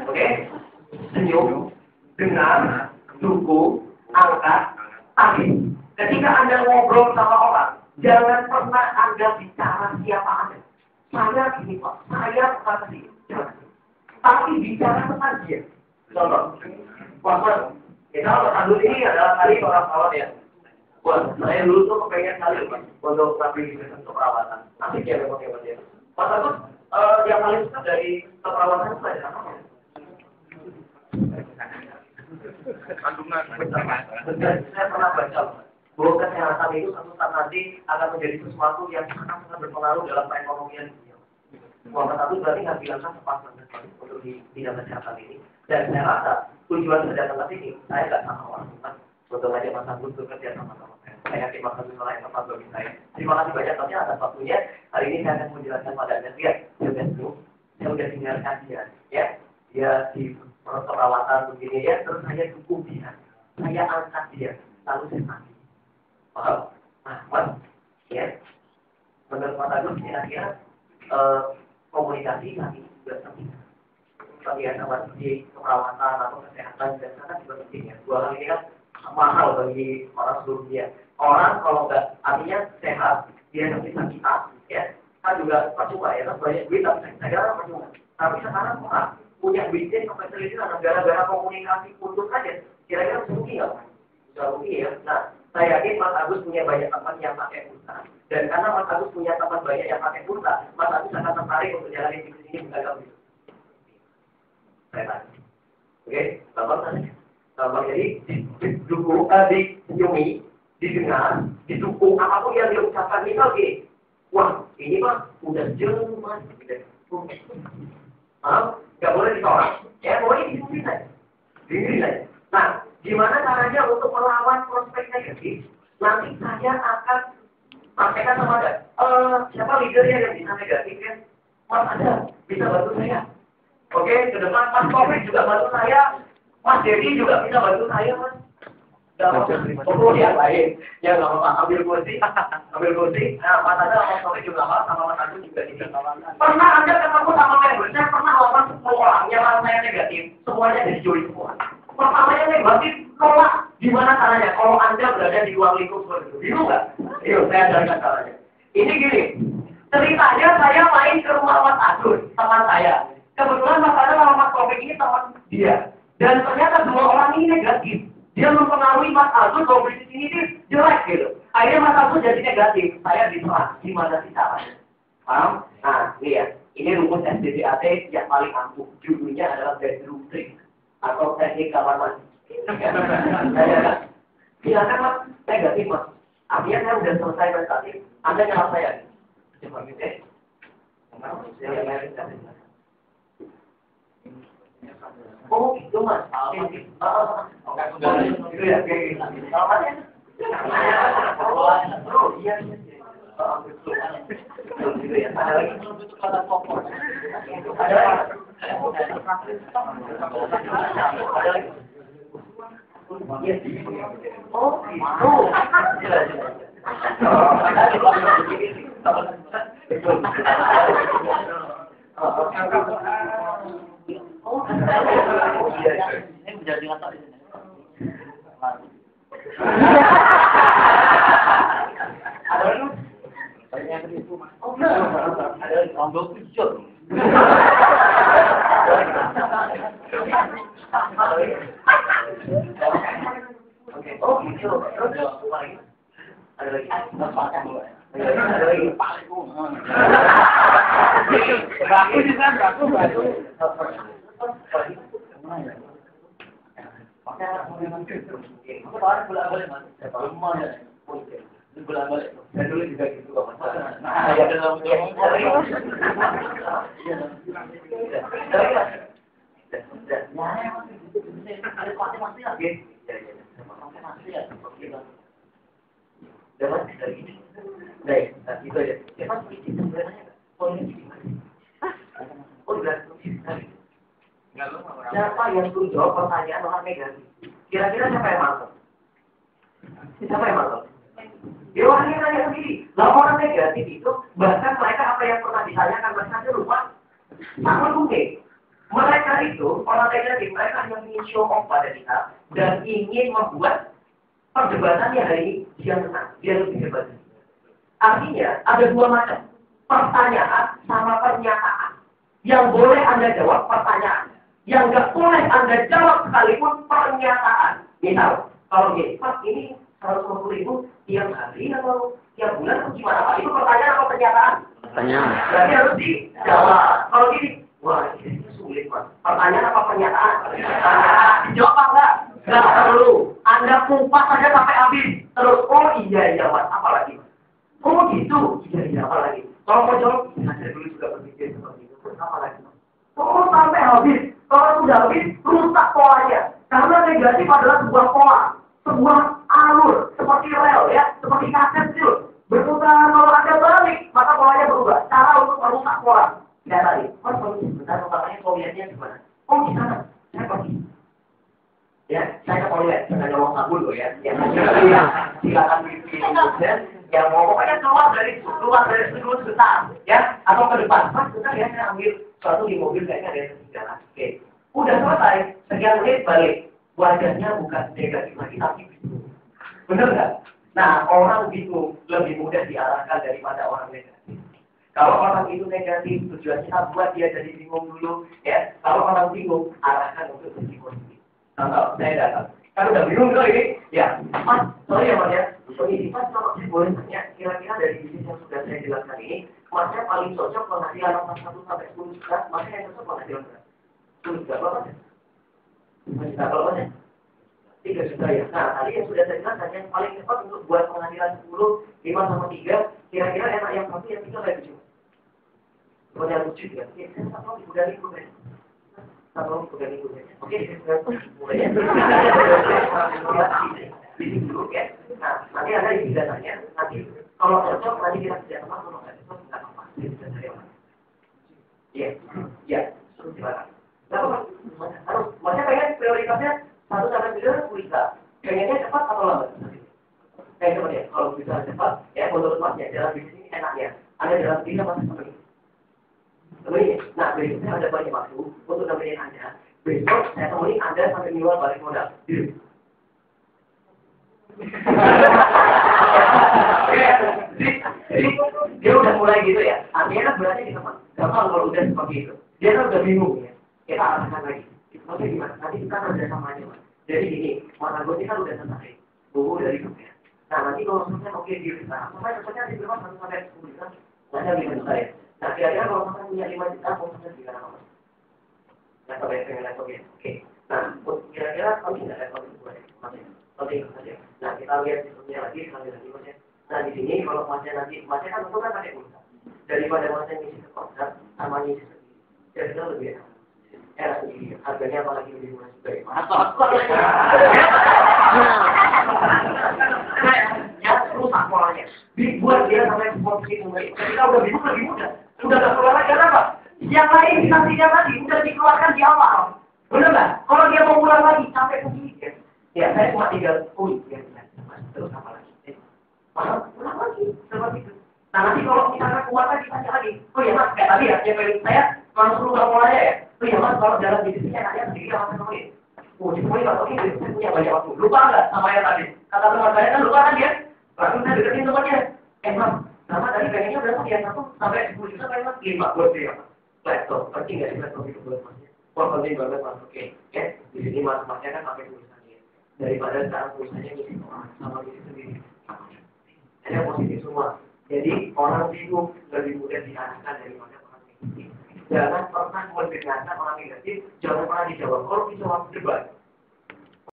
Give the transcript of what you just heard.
Oke? Senyum, dengar, dukung, angkat, tagih. Ketika Anda ngobrol sama orang, jangan pernah Anda bicara siapa Anda. Saya gini Pak, saya bukan sih. Tapi bicara tentang dia. Contoh, Wah, kita orang dulu ini adalah kali orang perawat ya. Wah, saya dulu tuh kepengen kali untuk tapi untuk perawatan. Nanti dia memang yang dia. Mas Agus, yang paling suka dari keperawatan itu adalah apa? Kandungan. Saya pernah baca bahwa kesehatan itu satu saat nanti akan menjadi sesuatu yang sangat berpengaruh dalam perekonomian dunia. Wah, Mas Agus berarti nggak bilang kan tepat untuk di bidang kesehatan ini. Dan saya rasa tujuan saya datang ke sini, saya nggak sama orang bukan. Untuk aja Mas Agus bekerja sama-sama saya. Saya yakin Mas Agus orang yang tepat bagi saya. Terima kasih banyak tapi atas waktunya. Hari ini saya akan menjelaskan pada Anda. Lihat, saya udah dengarkan dia, ya. Dia di perawatan begini ya, terus saya dukung dia. Saya angkat dia, lalu saya mati. Paham? Nah, Mas, ya. Menurut Mas Agus kira-kira komunikasi tadi juga penting. Bagian sama di perawatan atau kesehatan dan sangat juga penting ya. Dua hal ini kan mahal bagi orang seluruh dunia. Orang kalau nggak artinya sehat, dia nanti sakit ya. Kan juga percuma ya, kan banyak duit tapi saya kira percuma. Tapi sekarang orang punya bisnis sampai triliunan gara-gara komunikasi putus aja. Kira-kira rugi nggak? Bisa rugi ya. Nah, saya yakin Mas Agus punya banyak teman yang pakai pulsa. Dan karena Mas Agus punya teman banyak yang pakai pulsa, Mas Agus akan tertarik untuk jalanin bisnis ini bukan kamu. Oke, gampang tadi. Gampang jadi didukung, disenyumi, didengar, didukung apapun yang diucapkan. Misal gini, wah ini mah udah jelas, gitu. Nggak boleh ditolak. Ya, boleh disenyumi saja. Diri saja. Nah, gimana caranya untuk melawan prospek negatif? Nanti saya akan sampaikan sama Anda. Siapa leadernya yang bisa negatif ya? Mas ada, bisa bantu saya. Oke, ke depan Mas Taufik juga bantu saya, Mas Dedi juga bisa bantu saya, Mas. Perlu yang lain, ya nggak apa-apa, ambil kursi. Nah, Mas Ada, Mas Taufik juga apa, sama Mas Agus juga di sini. Pernah Anda ketemu sama member, saya pernah lawan 10 orang yang saya negatif, semuanya jadi juri semua. Pertamanya negatif, nolak. Gimana caranya? Kalau Anda berada di ruang lingkup seperti itu, bingung nggak? Yuk, saya ajarkan caranya. Ini gini, ceritanya saya main ke rumah Mas Agus, teman saya. Kebetulan Mas Ada sama Mas Taufik ini teman dia. Dan ternyata dua orang ini negatif. Dia mempengaruhi Mas Agus kalau bisnis ini jelek gitu. Akhirnya Mas Agus jadi negatif. Saya diserang. Gimana sih caranya? Paham? Nah, ini ya. Ini rumus SDDAT yang paling ampuh. Judulnya adalah bedroom trick. Atau teknik kamar mandi. Silakan Mas, negatif Mas. Artinya saya sudah selesai negatif. Anda nyala saya. Coba gitu ya. Oh gitu Mas. Itu ya. Ada lagi kata pokok. Ada lagi. Oh ini menjadi kata ini. Ada lagi? Banyak itu Mas. Oh, ada lagi tombol khusus. Oke. Oh, gitu. Terus ada lagi. Ada lagi. Baku juga, baku. Boleh Mas. Boleh. Saya dulu juga gitu kok Mas. Nah, ya dalam siapa yang suruh jawab pertanyaan orang negatif? Kira-kira siapa yang masuk? Siapa yang masuk? Dia orangnya nanya sendiri. Lah orang negatif itu bahkan mereka apa yang pernah ditanyakan mereka lupa. Sama mungkin. Mereka itu, orang negatif, mereka hanya ingin show off pada kita dan ingin membuat perdebatannya hari ini dia menang, dia lebih hebat. Artinya ada dua macam, pertanyaan sama pernyataan. Yang boleh Anda jawab pertanyaan, yang nggak boleh Anda jawab sekalipun pernyataan. Misal, kalau gini, Pak ini 150.000 tiap hari atau tiap bulan atau gimana Pak? Itu pertanyaan atau pernyataan? Pertanyaan. Berarti harus dijawab. Kalau gini, wah ini sulit Mas. Pertanyaan apa pernyataan? Pertanyaan. Dijawab apa enggak? Nggak perlu. Anda kupas saja sampai habis. Terus, oh iya Mas, apa lagi Mas? Oh gitu, iya apa lagi? Kalau mau jawab, saya dulu juga berpikir seperti itu. Terus apa lagi Mas? Oh sampai habis. Kalau sudah habis, rusak polanya. Karena negatif adalah sebuah pola, sebuah alur, seperti rel ya, seperti kaset itu. Berputar kalau Anda balik, maka polanya berubah. Cara untuk merusak pola. Tidak tadi, Mas pergi sebentar, utamanya toiletnya di mana? Oh di sana, saya pergi. Ya, saya ke toilet, jangan nyolong sabun loh ya. Ya, silakan bikin dosen. Yang mau pokoknya keluar dari dulu sebentar, ya, atau ke depan. Mas, sebentar ya, saya ambil sesuatu di mobil kayaknya ada yang ketinggalan. Oke, udah selesai, sekian menit balik. Wajahnya bukan negatif lagi, tapi bingung. Bener nggak? Nah, orang bingung lebih mudah diarahkan daripada orang negatif. Kalau orang itu negatif, tujuan kita buat dia jadi bingung dulu, ya. Kalau orang bingung, arahkan untuk jadi positif. Contoh, saya datang. Kan udah bingung tuh ini, ya. Mas, sorry ya Mas ya. Ini Mas, kalau saya boleh tanya, kira-kira dari bisnis yang sudah saya jelaskan ini, Masnya paling cocok penghasilan 1 sampai 10 juta, Masnya yang cocok penghasilan berapa? 10 juta berapa Mas? 5 juta berapa Mas? 3 juta ya. Nah, tadi yang sudah saya jelaskan, yang paling cepat untuk buat penghasilan 10, 5 sama 3, kira-kira enak yang satu, yang 3 kayak gitu. Pokoknya lucu ya. Oke, saya tak tahu ibu dari ibu kan. Tak tahu ibu dari ibu kan. Oke, saya mulai ya. Di sini dulu ya. Nah, nanti ada yang datanya. Nanti kalau cocok, nanti kita kerja sama. Kalau nggak cocok, nggak apa-apa. Kita bisa cari orang. Iya, iya. Terus silakan. Harus, maksudnya pengen prioritasnya 1 sampai 3 bisa. Pengennya cepat atau lambat? Kayak seperti ya. Kalau bisa cepat, ya menurut Masnya jalan bisnis ini enaknya. Ada jalan sendiri apa seperti ini? Nah, berikutnya ada banyak waktu untuk nemenin Anda. Besok saya temuin Anda sampai mingguan balik modal. Jadi dia udah mulai gitu ya. Artinya kan berarti kita gampang kalau udah seperti itu. Dia kan udah bingung ya. Kita arahkan lagi. Oke gimana? Nanti kita kerja sama aja Mas. Jadi gini, Mas Anggot ini kan udah selesai. Buku dari dunia. Nah nanti kalau selesai oke dia bisa. Sampai cocoknya di berapa 1 sampai 10 juta. Nanti lebih besar ya. Nah, kira-kira kalau misalnya punya 5 juta, konsumsi di mana Mas? Level yang pengen level ya. Oke. Nah, kira-kira kalau tidak level itu boleh, Mas ya. Oke, saja. Nah, kita lihat sistemnya lagi, sekali lagi Mas ya. Nah, di sini kalau Masnya nanti, Masnya kan tentu kan pakai pulsa. Daripada Masnya ngisi ke kontrak, sama ngisi sendiri. Kira-kira lebih enak. Enak sendiri. Harganya apalagi lebih murah juga ya. Ya, rusak polanya. Dibuat dia sampai seperti itu. Ketika udah bingung lebih mudah. Sudah gak keluar lagi apa? Yang lain sanksinya tadi udah dikeluarkan di awal. Benar nggak? Kalau dia mau ulang lagi sampai begini ya saya cuma tinggal terus apa lagi? Ulang lagi seperti itu. Nah nanti kalau misalnya kuat lagi tanya lagi. Oh ya Mas, kayak tadi ya, yang saya langsung ulang polanya ya. Oh ya Mas, kalau dalam bisnisnya nanya sendiri sama teman-teman. Oh semuanya Mas, oke, saya punya banyak waktu. Lupa nggak sama yang tadi? Kata teman saya kan lupa kan dia? Langsung saya deketin temannya. Mas, sama tadi pengennya berapa ya? 1 sampai 10 juta kan Mas? 5 buat dia laptop. Penting nggak sih laptop itu buat Mas? Wah penting banget Mas. Oke, ya di sini Masnya kan pakai tulisannya. Daripada sekarang tulisannya ngisi orang sama ngisi sendiri. Ada positif semua. Jadi orang bingung lebih mudah diarahkan daripada orang negatif. Jangan pernah mendengarkan orang negatif. Jangan pernah dijawab. Kalau dijawab debat.